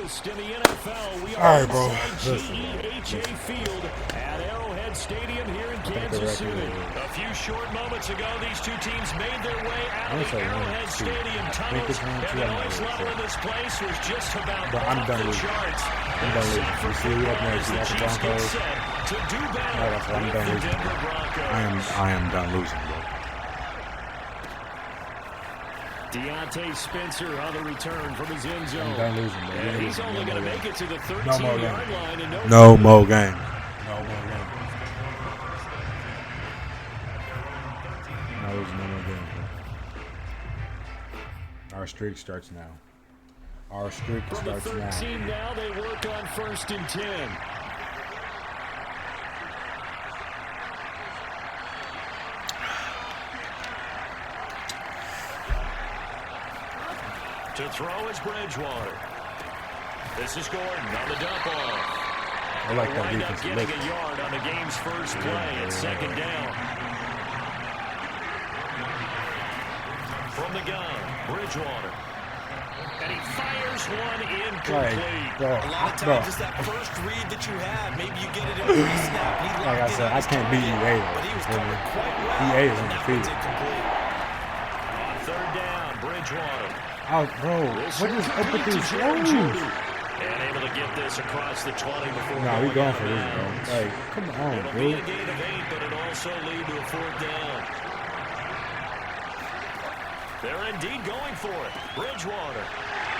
most in the NFL. We All are right, bro. inside GEHA Field at Arrowhead Stadium here in Kansas City. A few short moments ago, these two teams made their way out of the Arrowhead Stadium tunnels, and the noise level in this place was just about off the charts. I'm done losing. You see who up next? You got the Broncos. To do better That's what I'm done with the losing. Denver Broncos. I am done losing, bro. Deontay Spencer on the return from his end zone. I'm done losing, bro. And he's only going to make it to the 13-yard line. And No more game. No more game. No, there's no more game, bro. Our streak starts now. Our streak starts from the 13 now, they work on 1st and 10. To throw is Bridgewater. This is Gordon on the dump off. I like that Wind up defensive getting lift. a yard on the game's first play at 2nd down. From the gun, Bridgewater. And he fires one incomplete. Bro, A lot of times it's that first read that you have. Maybe you get it in a pre-snap. Like I said, I can't beat EA though. But he was covered quite well. EA is and that undefeated. one's incomplete. On 3rd down, Bridgewater. Oh, bro, what is up with these throws? And able to get this across the 20 before Nah, we going out for of this, bounds. bro. Like, come on, It'll bro. be a gain of 8, but it'll also lead to a 4th down. They're indeed going for it. Bridgewater.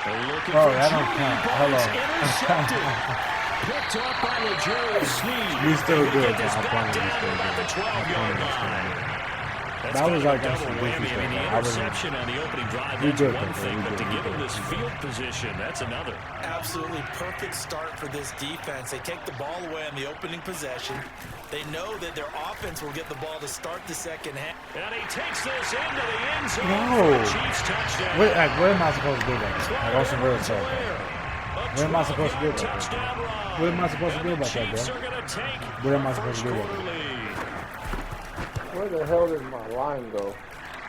Looking Bro, for that don't Jeudy, count. but Hold it's on. intercepted. Picked up by Legere Sneed. We still good, Get this bro. I back promise we down still to about the good. 12-yard line. That's That was kind of like a some double goofy whammy. I mean, the stuff. I was- interception on the opening drive, We that's good, one though, thing, we but to good, give we him good. this field position, that's another. Absolutely perfect start for this defense. They take the ball away on the opening possession. They know that their offense will get the ball to start the second half. And he takes this into the end zone No. for the Chiefs touchdown. What am I supposed to do about that? Like, on some real stuff. What am I supposed to do about that? Touchdown run. What am I supposed to do And the about that, Chiefs bro? are gonna take What am I the supposed to do first about quarter that? lead. Where the hell did my line go?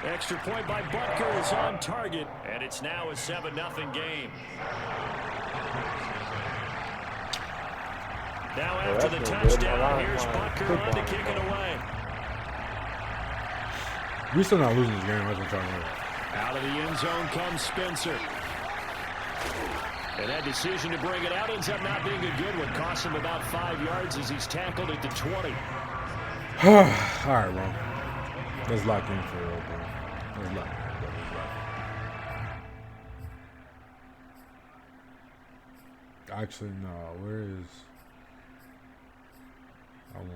Extra point by Butker is on target, and it's now a 7-0 game. Now after the that's no good. touchdown, My here's line Butker on to line. kick it away. We still not losing this game. That's what I'm trying to do. Out of the end zone comes Spencer. And that decision to bring it out ends up not being a good one. Cost him about 5 yards as he's tackled at the 20. All right, bro. Let's lock in for real, bro. Let's lock in. Actually, no. Where is... I want...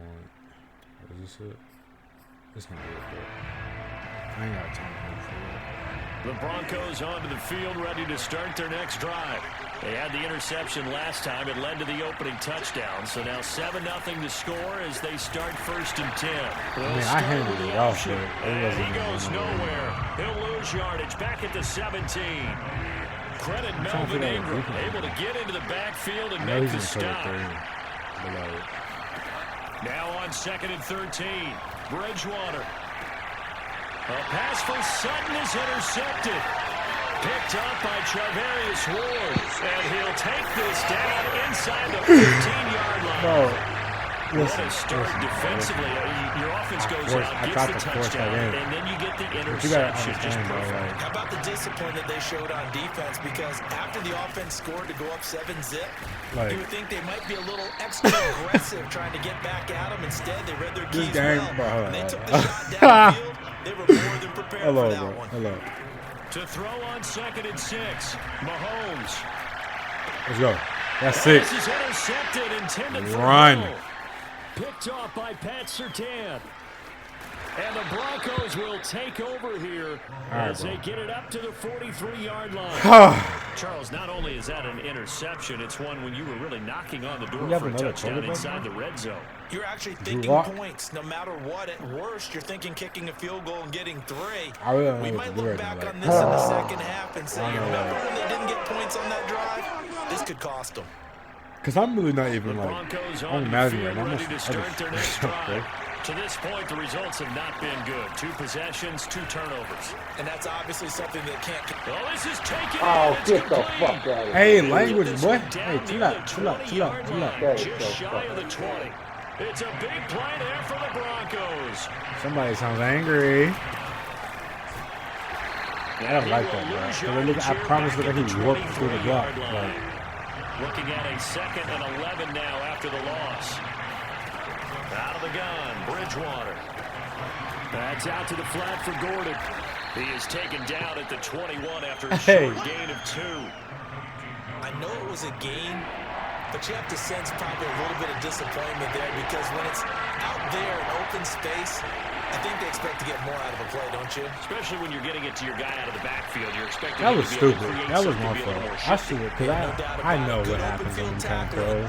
Is this it? This not it, bro. I ain't got time for it. The Broncos onto the field, ready to start their next drive. They had the interception last time. It led to the opening touchdown. So now 7-0 to score as they start 1st and 10. I mean, I handled it off, but it And wasn't... he goes nowhere. He'll lose yardage back at the 17. Credit Melvin Ingram, able to get into the backfield and make the stop. Now on 2nd and 13. Bridgewater. A pass for Sutton is intercepted. Picked up by Charvarius Ward. And he'll take this down inside the 15-yard line. Bro, What a start defensively. Your offense goes out, gets the touchdown, and then you get the interception. Just perfect. How about the discipline that they showed on defense? Because after the offense scored to go up 7-zip, you would think they might be a little extra aggressive trying to get back at them. Instead, they read their keys well. And they took the shot downfield. They were more than prepared for that one. Hello. To throw on 2nd and 6, Mahomes. Let's go. That's 6. This is intercepted, intended for Run. goal. Picked off by Pat Surtain. And the Broncos will take over here as they get it up to the 43-yard line. Charles, not only is that an interception, it's one when you were really knocking on the door for a touchdown inside the red zone. You're actually thinking points. No matter what, at worst, you're thinking kicking a field goal and getting 3. We might look back on this in the second half and say, remember when they didn't get points on that drive? This could cost them. Because I'm really not even like, Broncos I'm on mad the at you field right now. ready to start their next drive. To this point, the results have not been good. 2 possessions, 2 turnovers. And that's obviously something that can't... Oh, this is taken Oh, in. get the fuck out of here. Hey, language, boy. Hey, chill out. Just shy of the 20. It's a big play there for the Broncos. Somebody sounds angry. I don't like that, bro. I promise that he warped through the block. Like, looking at a 2nd and 11 now after the loss. Out of the gun, Bridgewater. That's out to the flat for Gordon. He is taken down at the 21 after a short gain of 2. I know it was a gain, but you have to sense probably a little bit of disappointment there because when it's out there in open space, I think they expect to get more out of a play, don't you? Especially when you're getting it to your guy out of the backfield. You're expecting that was to be able to stupid. create That was something my to be a little fault. more I see it because I know what happens when you kind of throw.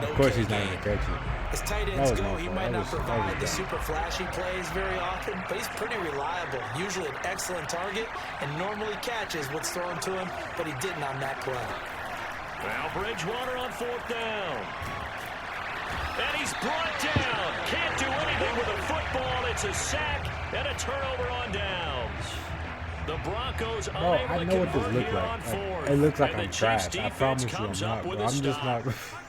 Of course, he's not going to catch it. As tight ends go, he might not provide the super flashy plays very often, but he's pretty reliable. Usually an excellent target and normally catches what's thrown to him, but he didn't on that play. Now Bridgewater on 4th down. And he's brought down. Can't do anything with a football. It's a sack and a turnover on downs. The Broncos unable I know what this looks like. It looks like I'm trash. I promise you I'm not, bro. I'm just not.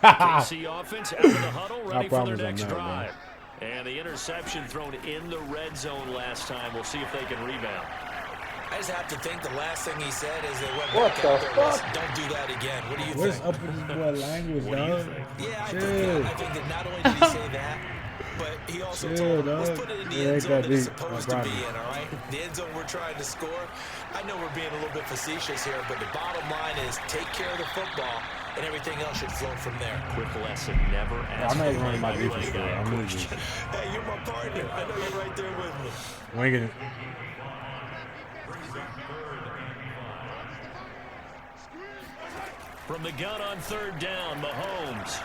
KC offense out of the huddle, ready for their next drive. And the interception thrown in the red zone last time. We'll see if they can rebound. I just have to think the last thing he said as they went back out there was, don't do that again. What do you think? What's up with this language, dog? Yeah, I think that not only did he say that, but he also told him, let's put it in the end zone that it's supposed to be in, all right? The end zone we're trying to score. I know we're being a little bit facetious here, but the bottom line is take care of the football, and everything else should flow from there. Quick lesson, never ask. I'm not even running my defense for it. I'm losing. Hey, you're my partner. I know you're right there with me. Winging it. From the gun on 3rd down, Mahomes.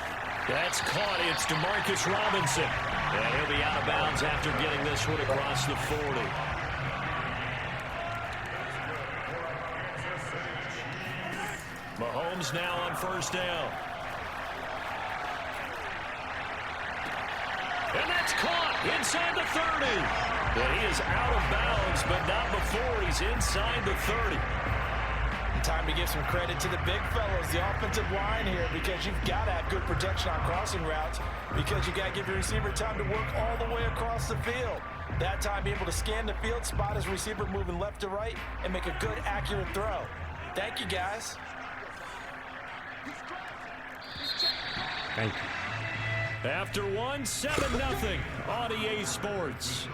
That's caught. It's Demarcus Robinson. And he'll be out of bounds after getting this one across the 40. Mahomes now on 1st down. And that's caught inside the 30. And he is out of bounds, but not before he's inside the 30. Time to give some credit to the big fellows, the offensive line here, because you've got to have good protection on crossing routes because you got to give your receiver time to work all the way across the field. That time, be able to scan the field, spot his receiver moving left to right, and make a good, accurate throw. Thank you, guys. Thank you. After 1, 7-0 on EA Sports.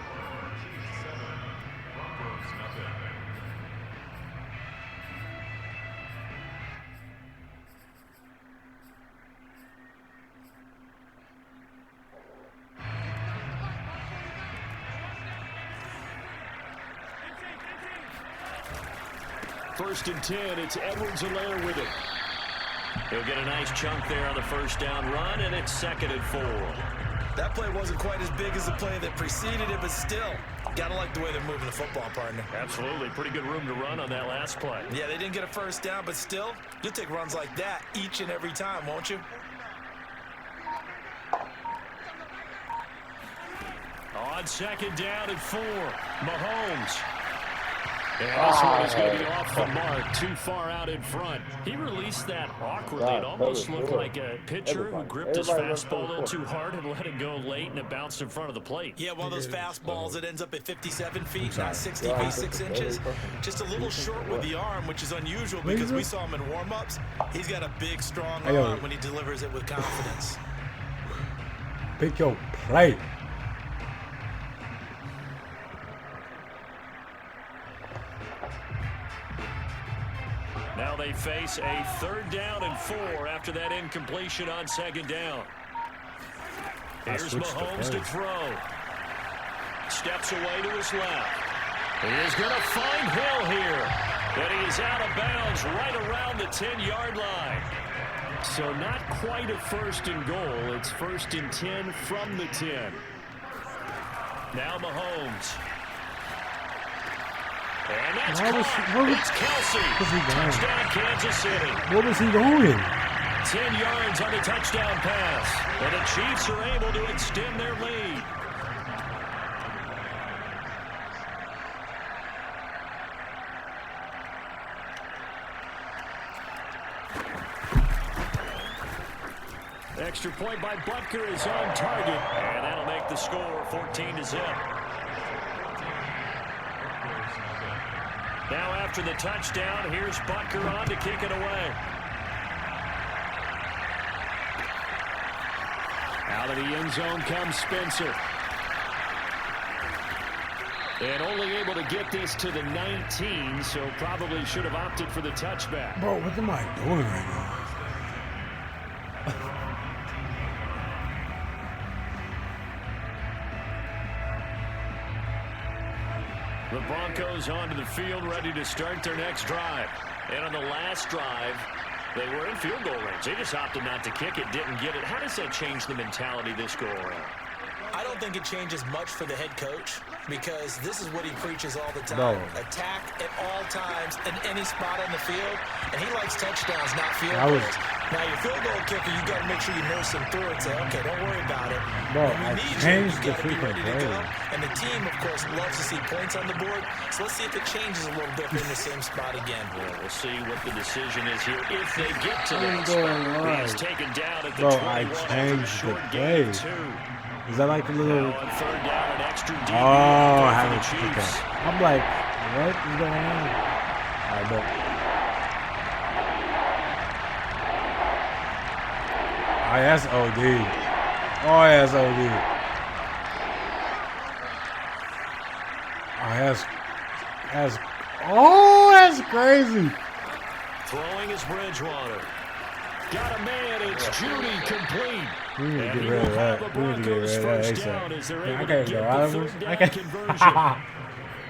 First and 10, it's Edwards-Helaire with it. He'll get a nice chunk there on the 1st down run, and it's 2nd and 4. That play wasn't quite as big as the play that preceded it, but still, gotta like the way they're moving the football, partner. Absolutely. Pretty good room to run on that last play. Yeah, they didn't get a 1st down, but still, you'll take runs like that each and every time, won't you? On 2nd down and 4, Mahomes. And this one is going to be off the mark, too far out in front. He released that awkwardly. It almost looked like a pitcher who gripped his fastball a little too hard and let it go late, and it bounced in front of the plate. Yeah, one of those fastballs, it ends up at 57 feet, not 60 feet, 6 inches. Just a little short with the arm, which is unusual because we saw him in warm-ups. He's got a big, strong arm when he delivers it with confidence. Pick your plate. Now they face a 3rd down and 4 after that incompletion on 2nd down. Here's Mahomes to throw. Steps away to his left. He is going to find Hill here. But he's out of bounds right around the 10-yard line. So not quite a 1st and goal. It's 1st and 10 from the 10. Now Mahomes. And that's it's Kelsey. Touchdown, Kansas City. What is he doing? 10 yards on the touchdown pass. And the Chiefs are able to extend their lead. Extra point by Butker is on target, and that'll make the score 14-0. Now after the touchdown, here's Butker on to kick it away. Out of the end zone comes Spencer. And only able to get this to the 19, so probably should have opted for the touchback. Bro, what am I doing right now? The Broncos onto the field, ready to start their next drive. And on the last drive, they were in field goal range. They just opted not to kick it, didn't get it. How does that change the mentality this go around? I don't think it changes much for the head coach because this is what he preaches all the time. No. Attack at all times in any spot on the field, and he likes touchdowns, not field goals. Now, your field goal kicker, you got to make sure you nurse him through and say, okay, don't worry about it. Bro, when we I need changed you, the got to be freaking ready to play. go. And the team, of course, loves to see points on the board. So let's see if it changes a little bit in the same spot again. Well, we'll see what the decision is here if they get to that spot. He's taken down at the 21. I changed the play. Is that like a little... On third down, an extra DB. Oh, I haven't. Okay. I'm like, what is going on? All right, but oh, that's OD. Oh, that's OD. Oh, that's crazy. Throwing is Bridgewater. Got a man. It's Jeudy complete. We need to get rid of that. We need to get rid of that ASAP. I can't go out of this. I can't.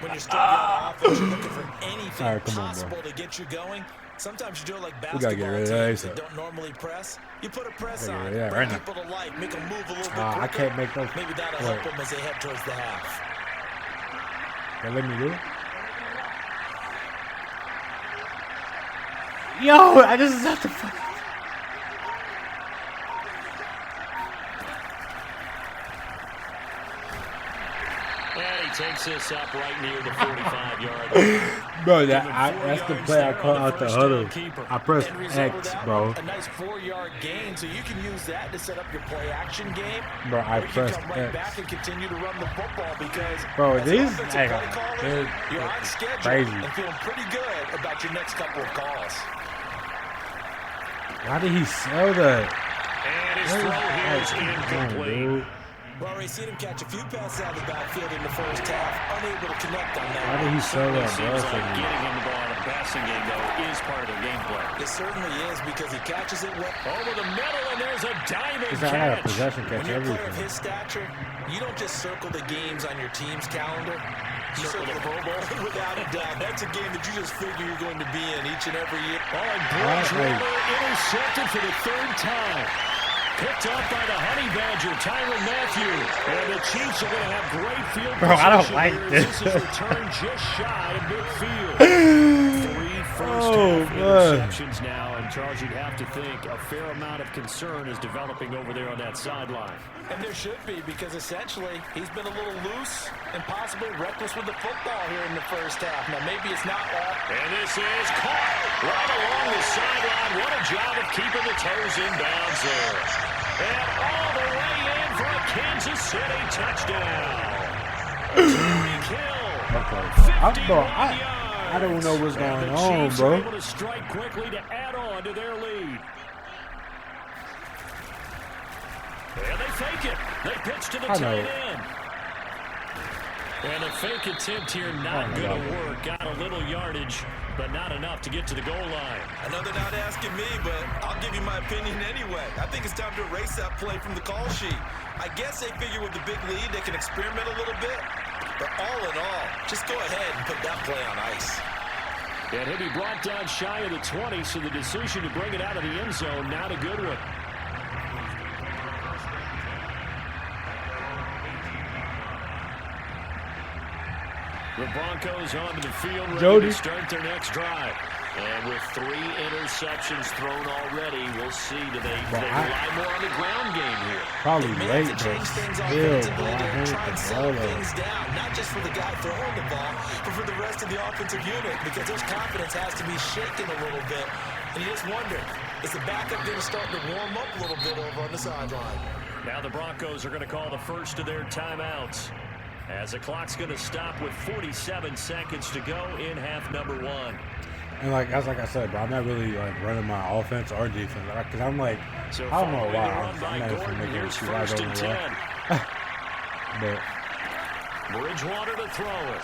When you're starting on offense, you're looking for anything Right, come on, possible to get you going. Sometimes you do it like We gotta get basketball rid of that teams that ASAP. don't normally press. You put a press on, Yeah, bring right now. people to life, make them move a little bit quicker. I can't make those. Maybe that'll help them as they head towards the half. They let me do it? Yo, I just have to fuck. And he takes this up right near the 45-yard line. Bro, that's the play I call out the huddle. I pressed X, bro. A nice 4-yard gain, so you can use that to set up your play action game. Bro, I pressed come right X. back and continue to run the football because Bro, as these an offensive hey, play caller, they're you're on schedule crazy. and feeling pretty good about your next couple of calls. Why did he sell that? And his throw here is incomplete. We've already seen him catch a few passes out of the backfield in the first half, unable to connect on that. Why did he sell that, Seems bro? like getting him the ball in a passing game, though, is part of their game plan. It certainly is because he catches it over the middle, and there's a diamond I got a catch. possession When catch you're a player of everything. his stature, you don't just circle the games on your team's calendar. You circle the Pro Bowl without a doubt. That's a game that you just figure you're going to be in each and every year. Oh, and Bridgewater intercepted for the third time. Picked up by the Honey Badger, Tyrann Mathieu. And the Chiefs are going to have great field Bro, I don't position like here. this. This is returned just shy of midfield. 3 first-half interceptions now. And, Charles, you'd have to think a fair amount of concern is developing over there on that sideline. And there should be because essentially he's been a little loose and possibly reckless with the football here in the first half. Now, maybe it's not all. And this is caught right along the sideline. What a job of keeping the toes in bounds there. And all the way in for a Kansas City touchdown. Tyreek Hill, 51 yards. I don't know what's going And the on, Chiefs bro. are able to strike quickly to add on to their lead. And they fake it. They pitch to the tight end. And a fake attempt here not going to work. Got a little yardage, but not enough to get to the goal line. I know they're not asking me, but I'll give you my opinion anyway. I think it's time to erase that play from the call sheet. I guess they figure with the big lead they can experiment a little bit. But all in all, just go ahead and put that play on ice. And he'll be brought down shy of the 20, so the decision to bring it out of the end zone, not a good one. The Broncos onto the field, ready Jeudy to start their next drive. And with 3 interceptions thrown already, we'll see. Do they rely more on the ground game here? Probably late, but change things still, offensively I to hate try and the slow ball. things down, not just for the guy throwing the ball, but for the rest of the offensive unit, because their confidence has to be shaken a little bit. And you just wonder, Is the backup going to start to warm up a little bit over on the sideline? Now the Broncos are going to call the first of their timeouts, as the clock's going to stop with 47 seconds to go in half number 1. And like I said, bro, I'm not really like running my offense or defense, because I'm like, so I don't know why I'm not even making it first and 10. But Bridgewater to throw it.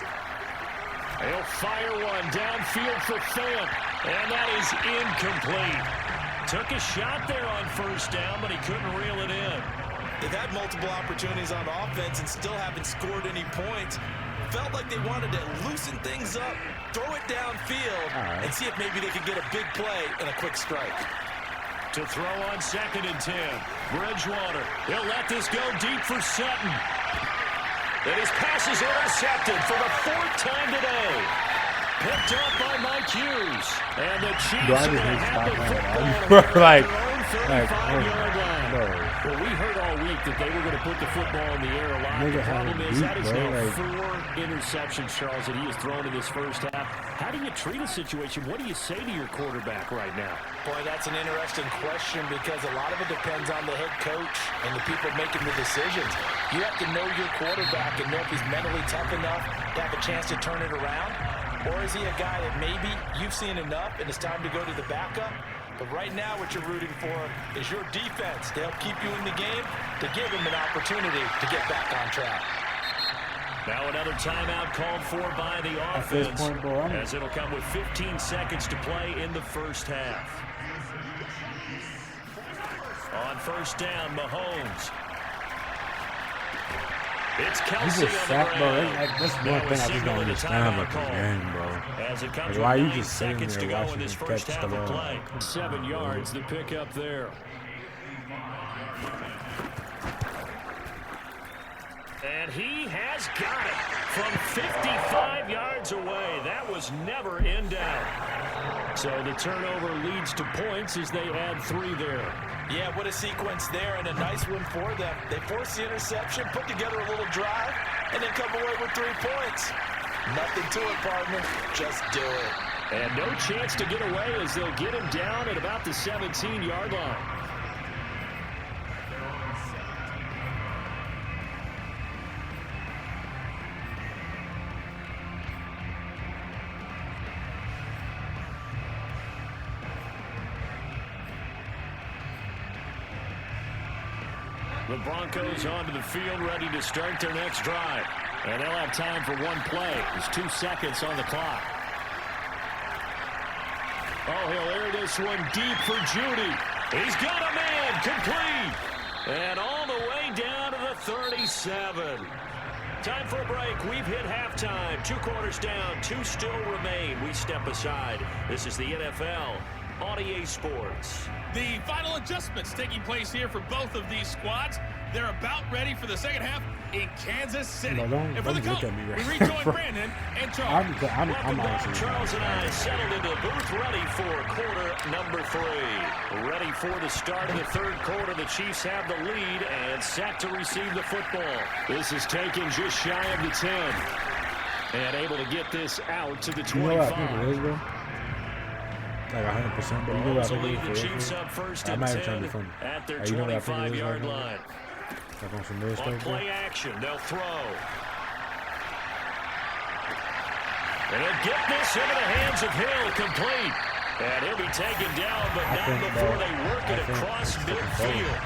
He'll fire one downfield for Fant, and that is incomplete. Took a shot there on first down, but he couldn't reel it in. They've had multiple opportunities on offense and still haven't scored any points. Felt like they wanted to loosen things up, throw it downfield, and see if maybe they could get a big play and a quick strike. To throw on 2nd and 10, Bridgewater. He'll let this go deep for Sutton. And his pass is intercepted for the 4th time today. Picked up by Mike Hughes. And the Chiefs are going to have the football like, their own 35-yard line. Well, we heard all week that they were going to put the football in the air a lot. The problem is that is now 4 interceptions, Charles, that he has thrown in this first half. How do you treat a situation? What do you say to your quarterback right now? Boy, that's an interesting question because a lot of it depends on the head coach and the people making the decisions. You have to know your quarterback and know if he's mentally tough enough to have a chance to turn it around. Or is he a guy that maybe you've seen enough and it's time to go to the backup? But right now what you're rooting for is your defense to help keep you in the game, to give him an opportunity to get back on track. Now another timeout called for by the offense, as it'll come with 15 seconds to play in the first half. On first down, Mahomes. It's Kelsey on the ground. That's one thing I just don't understand about this game, bro. As it comes like, why with you 9 just sitting seconds to there go watching in this him first catch half the of ball? play. 7 yards, the pickup there. And he has got it from 55 yards away. That was never in doubt. So the turnover leads to points as they add 3 there. Yeah, what a sequence there, and a nice one for them. They force the interception, put together a little drive, and then come away with 3 points. Nothing to it, partner. Just do it. And no chance to get away as they'll get him down at about the 17-yard line. The Broncos onto the field, ready to start their next drive. And they'll have time for 1 play. There's 2 seconds on the clock. Oh, he'll air this one deep for Jeudy. He's got a man, complete. And all the way down to the 37. Time for a break. We've hit halftime. 2 quarters down, 2 still remain. We step aside. This is the NFL on EA Sports. The final adjustments taking place here for both of these squads. They're about ready for the second half in Kansas City. And for the coach, we rejoin Brandon and Charles. Welcome back. Charles and I settled into the booth, ready for quarter number 3. Ready for the start of the 3rd quarter. The Chiefs have the lead and set to receive the football. This is taken just shy of the 10. And able to get this out to the 25. You know what I think it is, bro? Like 100%, but you know what I think lead it the is Chiefs up first and 10 at their 25-yard line. Like on some real On stuff, play action, they'll throw. And he'll get this into the hands of Hill, complete. And he'll be taken down, but not before they work it across midfield.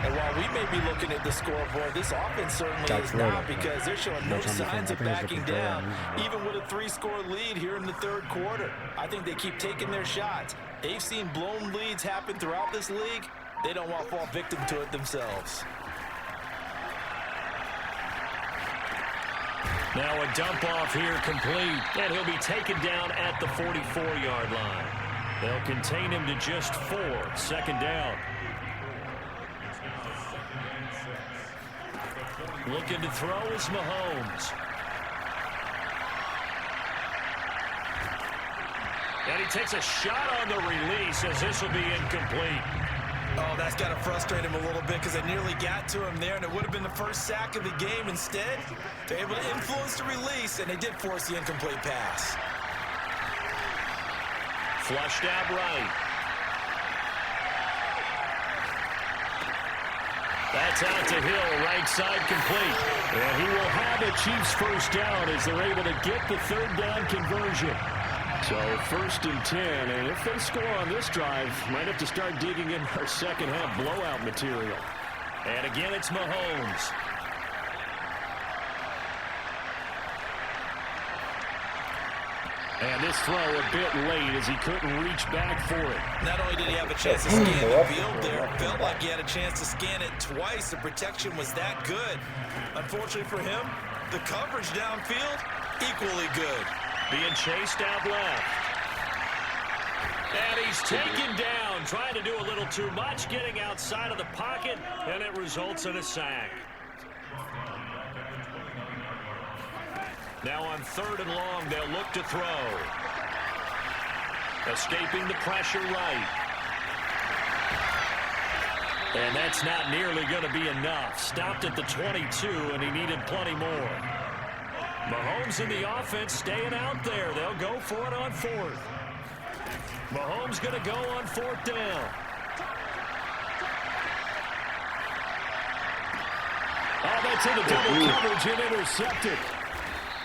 And while we may be looking at the scoreboard, this offense certainly is not, because they're showing no signs of backing down, even with a 3-score lead here in the 3rd quarter. I think they keep taking their shots. They've seen blown leads happen throughout this league. They don't want to fall victim to it themselves. Now a dump off here complete, and he'll be taken down at the 44-yard line. They'll contain him to just 4, 2nd down. Looking to throw is Mahomes. And he takes a shot on the release as this will be incomplete. Oh, that's got to frustrate him a little bit because they nearly got to him there, and it would have been the first sack of the game. Instead, they're able to influence the release, and they did force the incomplete pass. Flushed out right. That's out to Hill, right side complete. And he will have a Chiefs first down as they're able to get the third down conversion. So 1st and 10, and if they score on this drive, might have to start digging in our second half blowout material. And again, it's Mahomes. And this throw a bit late as he couldn't reach back for it. Not only did he have a chance to scan the field there, felt like he had a chance to scan it twice. The protection was that good. Unfortunately for him, the coverage downfield, equally good. Being chased out left. And he's taken down, trying to do a little too much, getting outside of the pocket, and it results in a sack. Now on 3rd and long, they'll look to throw. Escaping the pressure right. And that's not nearly going to be enough. Stopped at the 22, and he needed plenty more. Mahomes in the offense staying out there. They'll go for it on 4th. Mahomes going to go on 4th down. Oh, that's in the double coverage and intercepted.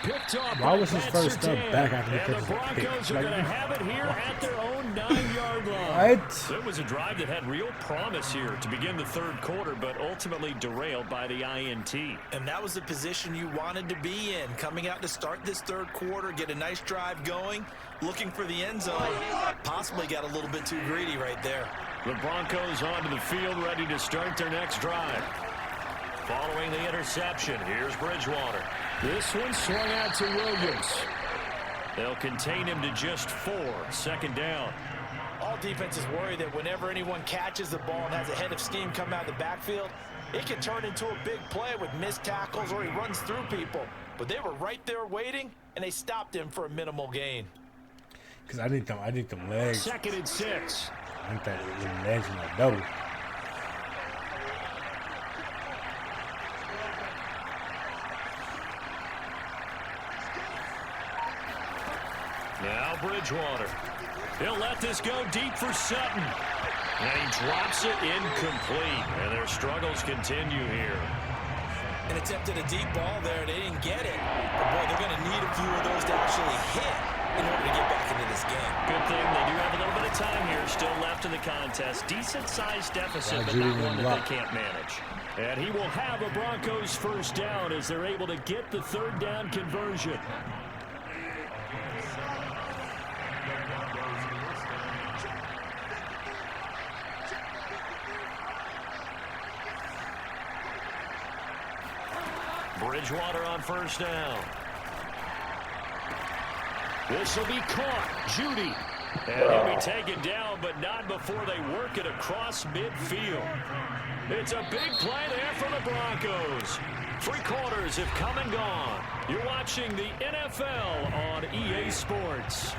Picked off. Why was his first step back after the and the Broncos are going to have it here at their own 9-yard line. What? It was a drive that had real promise here to begin the 3rd quarter, but ultimately derailed by the INT. And that was the position you wanted to be in. Coming out to start this 3rd quarter, get a nice drive going, looking for the end zone. Possibly got a little bit too greedy right there. The Broncos onto the field, ready to start their next drive. Following the interception, here's Bridgewater. This one swung out to Williams. They'll contain him to just 4. 2nd down. All defenses worry that whenever anyone catches the ball and has a head of steam come out of the backfield, it can turn into a big play with missed tackles or he runs through people. But they were right there waiting, and they stopped him for a minimal gain. Because I need them legs. 2nd and 6. I need them legs in that double. Now Bridgewater. He'll let this go deep for Sutton. And he drops it incomplete. And their struggles continue here. And attempted a deep ball there. They didn't get it. But boy, they're going to need a few of those to actually hit in order to get back into this game. Good thing they do have a little bit of time here still left in the contest. Decent-sized deficit, but not one that they can't manage. And he will have a Broncos first down as they're able to get the 3rd down conversion. Bridgewater on 1st down. This will be caught. Jeudy. And he'll be taken down, but not before they work it across midfield. It's a big play there for the Broncos. 3 quarters have come and gone. You're watching the NFL on EA Sports.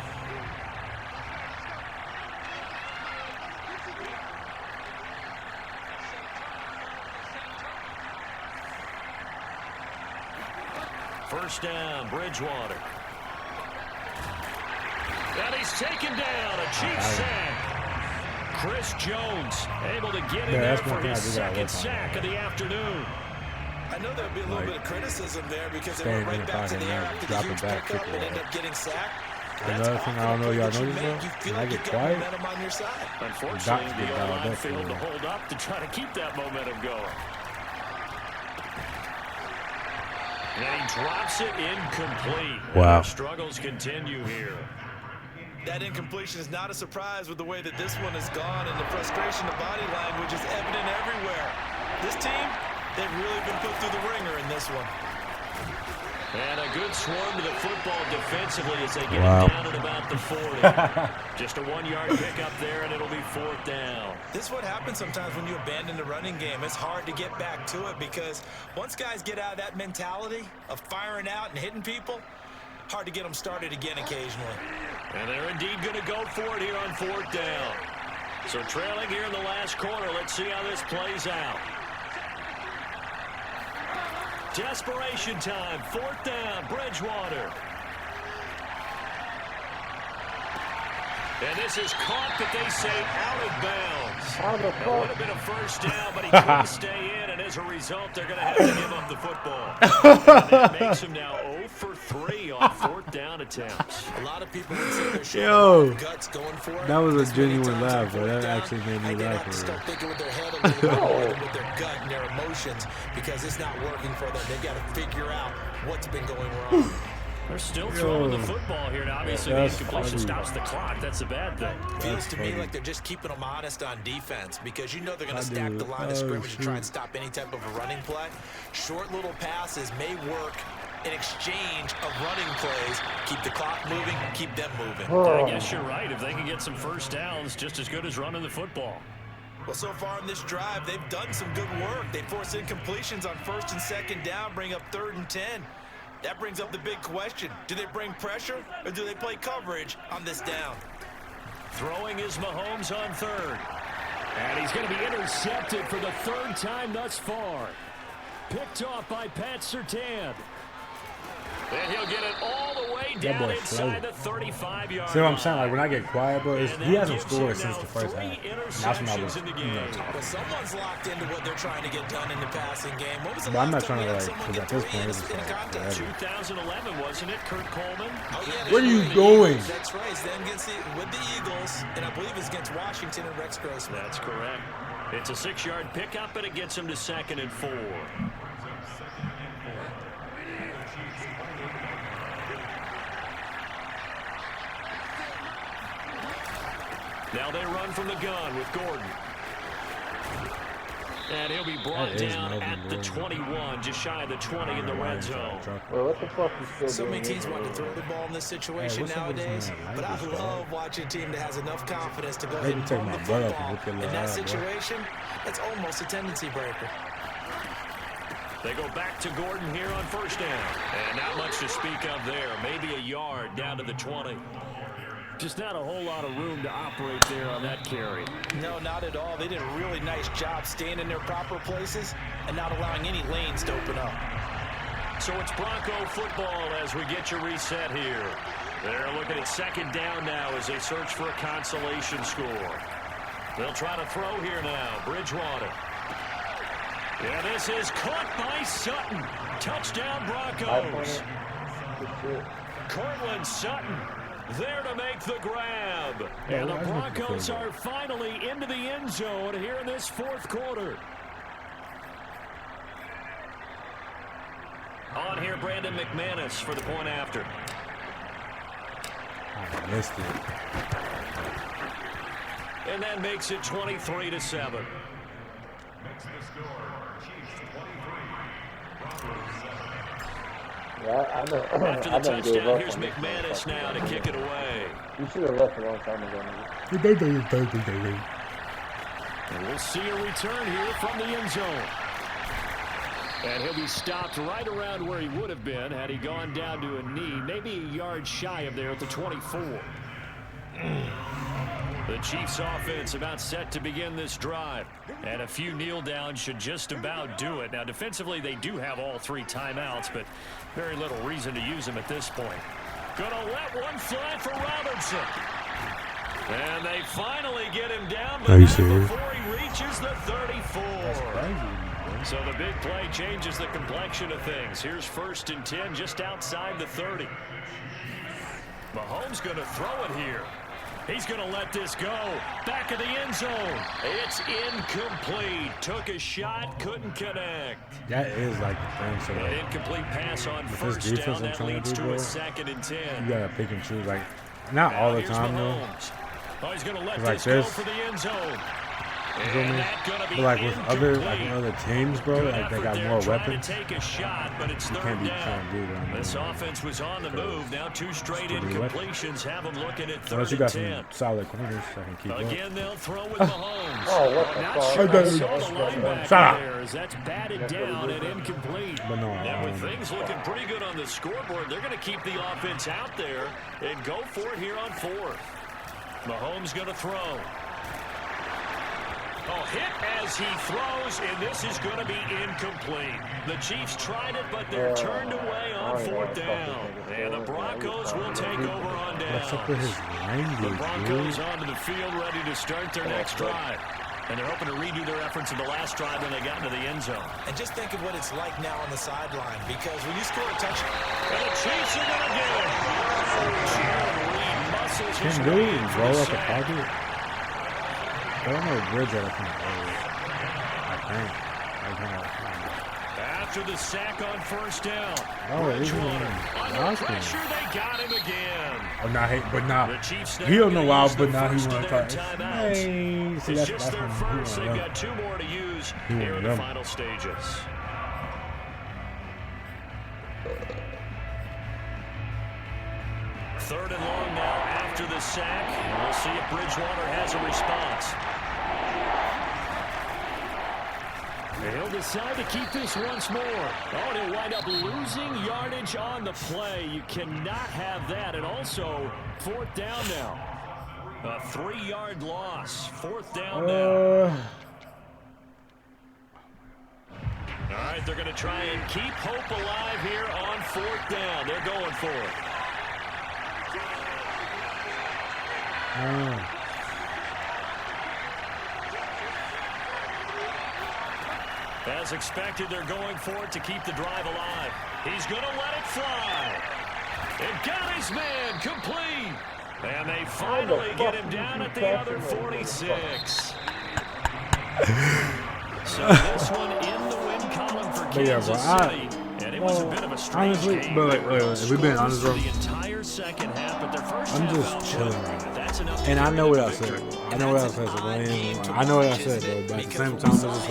First down, Bridgewater. And he's taken down. A Chiefs sack. Chris Jones able to get in there for his 2nd sack of the afternoon. I know there'll be a little bit of criticism there because they went right back to the air after the huge pickup and ended up getting sacked. Another thing I don't know y'all notice though, when I get quiet, unfortunately, the O-line failed to hold up to try to keep that momentum going. And he drops it incomplete. Wow. Struggles continue here. That incompletion is not a surprise with the way that this one has gone, and the frustration of body language is evident everywhere. This team, they've really been put through the ringer in this one. And a good swarm to the football defensively as they get it down at about the 40. Just a 1-yard pickup there, and it'll be 4th down. This is what happens sometimes when you abandon the running game. It's hard to get back to it because once guys get out of that mentality of firing out and hitting people, hard to get them started again occasionally. And they're indeed going to go for it here on 4th down. So trailing here in the last quarter, let's see how this plays out. Desperation time, 4th down, Bridgewater. And this is caught, but they say out of bounds. It would have been a first down, but he couldn't stay in, and as a result, they're going to have to give up the football. And that makes him now 0 for 3 on 4th down attempts. A lot of people would say they're showing guts going for it. That was a genuine laugh, but that actually made me laugh. They start thinking with their head a little bit more than with their gut and their emotions because it's not working for them. They've got to figure out what's been going wrong. They're still throwing the football here, and obviously the incompletion stops the clock. That's a bad thing. Feels to me like they're just keeping them honest on defense because you know they're going to stack the line of scrimmage and try and stop any type of a running play. Short little passes may work in exchange of running plays. Keep the clock moving, keep them moving. I guess you're right. If they can get some first downs, just as good as running the football. Well, so far in this drive, they've done some good work. They force incompletions on 1st and 2nd down, bring up 3rd and 10. That brings up the big question. Do they bring pressure or do they play coverage on this down? Throwing is Mahomes on 3rd. And he's going to be intercepted for the 3rd time thus far. Picked off by Pat Surtain. And he'll get it all the way down inside the 35-yard line. See what I'm saying? Like, when I get quiet, bro, he hasn't scored since the first half. That's when I was, But someone's locked into what they're trying to get done in the passing game. When was the but I'm not last trying time to, we like, had because at this point, it's just in a like, contest? 2011, wasn't it, Kurt Coleman? Oh, yeah, where are you going? That's right. It's them with the Eagles, and I believe it's against Washington and Rex Grossman. That's correct. It's a 6-yard pickup, and it gets him to 2nd and 4. Now they run from the gun with Gordon. And he'll be brought down at the 21, just shy of the 20 in the red zone. Well, what the fuck is still So many doing teams want to throw the ball in this situation nowadays, but I love watching a team that has enough confidence to go ahead and run the football. In that situation, that's almost a tendency breaker. They go back to Gordon here on 1st down. And not much to speak of there. Maybe a yard down to the 20. Just not a whole lot of room to operate there on that carry. No, not at all. They did a really nice job staying in their proper places and not allowing any lanes to open up. So it's Bronco football as we get you reset here. They're looking at 2nd down now as they search for a consolation score. They'll try to throw here now. Bridgewater. Yeah, this is caught by Sutton. Touchdown Broncos. Cortland Sutton there to make the grab. And the Broncos are finally into the end zone here in this 4th quarter. On here, Brandon McManus for the point after. I missed it. And that makes it 23-7. Yeah, I know. After the touchdown, here's McManus now to kick it away. You should have left a long time ago. And we'll see a return here from the end zone. And he'll be stopped right around where he would have been had he gone down to a knee, maybe a yard shy of there at the 24. The Chiefs offense about set to begin this drive. And a few kneel downs should just about do it. Now, defensively, they do have all 3 timeouts, but very little reason to use them at this point. Gonna let one fly for Robinson. And they finally get him down, but before he reaches the 34. So the big play changes the complexion of things. Here's 1st and 10 just outside the 30. Mahomes going to throw it here. He's going to let this go. Back of the end zone. It's incomplete. Took a shot, couldn't connect. That is like the thing. So An incomplete pass on 1st down. That leads to a 2nd and 10. You got to pick and choose. Like, not all the time, though. Oh, he's going to let this go for the end zone. But like with other teams, bro, like they got more weapons. Take a shot, but it's 3rd down. This offense was on the move. Now 2 straight incompletions have them looking at 3rd and 10. Unless you got some solid corners, I can keep up. Again, they'll throw with Mahomes. Oh, what the Not fuck? sure I saw the linebacker there as that's batted down and incomplete. But no, and with things looking pretty good on the scoreboard, they're going to keep the offense out there and go for it here on 4th. Mahomes going to throw. Oh, hit as he throws, and this is going to be incomplete. The Chiefs tried it, but they're turned away on 4th down. And the Broncos will take over on down. The Broncos onto the field ready to start their next drive. And they're hoping to redo their efforts in the last drive when they got into the end zone. And just think of what it's like now on the sideline, because when you score a touchdown, and the Chiefs are going to get it. Jeudy muscles his can way Jeudy roll like a pocket? I don't know a bridge that I can After the sack on 1st down. Oh, under pressure, they got him again. Oh, but not. He don't know why, but now he want to touch. Hey, see, it's just their first. They've got 2 more to use here in the final stages. Third and long now after the sack. We'll see if Bridgewater has a response. And he'll decide to keep this once more. Oh, and he'll wind up losing yardage on the play. You cannot have that. And also, 4th down now. A 3-yard loss. 4th down now. All right, they're going to try and keep hope alive here on 4th down. They're going for it. As expected, they're going for it to keep the drive alive. He's going to let it fly. It got his man complete. And they finally get him down at the other 46. So this one in the win column for Kansas City. And it was a bit of a strange game. But if we've been honest, bro, the entire second half, but their first I'm just chilling right now. And I know what I said. I know what I said, bro. I know what I said, bro. But at the same time, it's just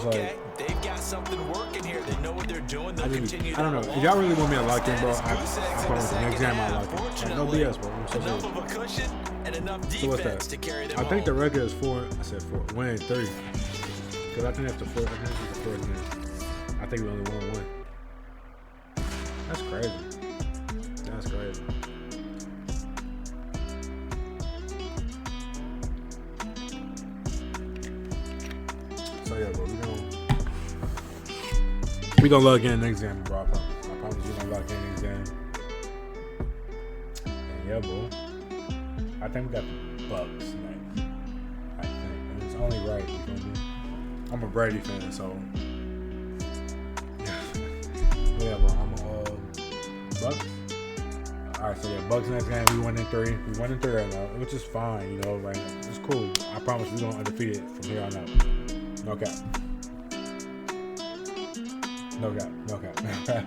like, they've got something working here. They know what they're doing. I don't know. If y'all really want me to lock in, bro, I promise the next game I'll lock in. Like, no BS, bro. I'm so serious. So what's that? I think the record is 4. I said 4. Win 3. Because I think that's the 4th. I think this is the 4th game. I think we only won 1. That's crazy. That's crazy. So yeah, bro, we gonna lock in next game, bro. I promise we gonna lock in next game. And yeah, bro. I think we got the Bucks next. I think. And it's only right, you feel me? I'm a Brady fan, so yeah, bro. I'm a Bucks. Alright, so yeah, Bucks next game. We 1-3. We 1-3 right now, which is fine, you know, right now. It's cool. I promise we gonna undefeat it from here on out. No cap. No cap.